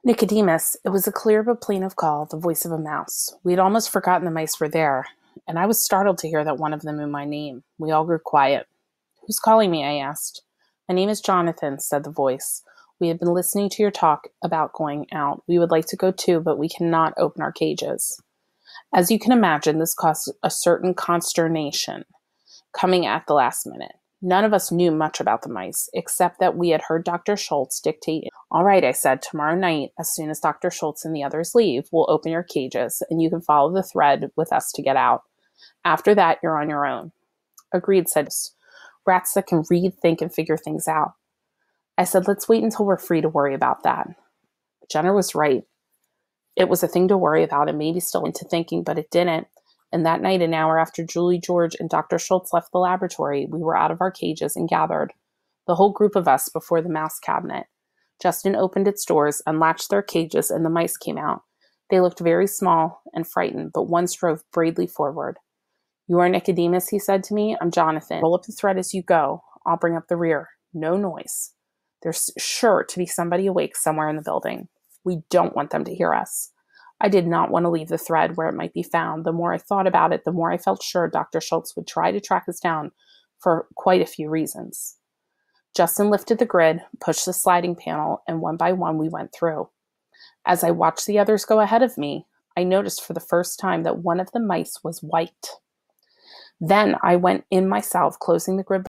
Nicodemus, it was a clear but plaintive call, the voice of a mouse. We had almost forgotten the mice were there, and I was startled to hear that one of them knew my name. We all grew quiet. Who's calling me? I asked. My name is Jonathan, said the voice. We had been listening to your talk about going out. We would like to go too, but we cannot open our cages. As you can imagine, this caused a certain consternation, coming at the last minute. None of us knew much about the mice, except that we had heard Dr. Schultz dictate. All right, I said, tomorrow night, as soon as Dr. Schultz and the others leave, we'll open your cages, and you can follow the thread with us to get out. After that, you're on your own. Agreed, said rats that can read, think, and figure things out. I said, let's wait until we're free to worry about that. Jenner was right. It was a thing to worry about and maybe still into thinking, but it didn't. And that night, an hour after Julie, George, and Dr. Schultz left the laboratory, we were out of our cages and gathered, the whole group of us, before the mouse cabinet. Justin opened its doors, unlatched their cages, and the mice came out. They looked very small and frightened, but one strove bravely forward. You are Nicodemus, he said to me. I'm Jonathan. Roll up the thread as you go. I'll bring up the rear. No noise. There's sure to be somebody awake somewhere in the building. We don't want them to hear us. I did not want to leave the thread where it might be found. The more I thought about it, the more I felt sure Dr. Schultz would try to track us down for quite a few reasons. Justin lifted the grid, pushed the sliding panel, and one by one we went through. As I watched the others go ahead of me, I noticed for the first time that one of the mice was white. Then I went in myself, closing the grid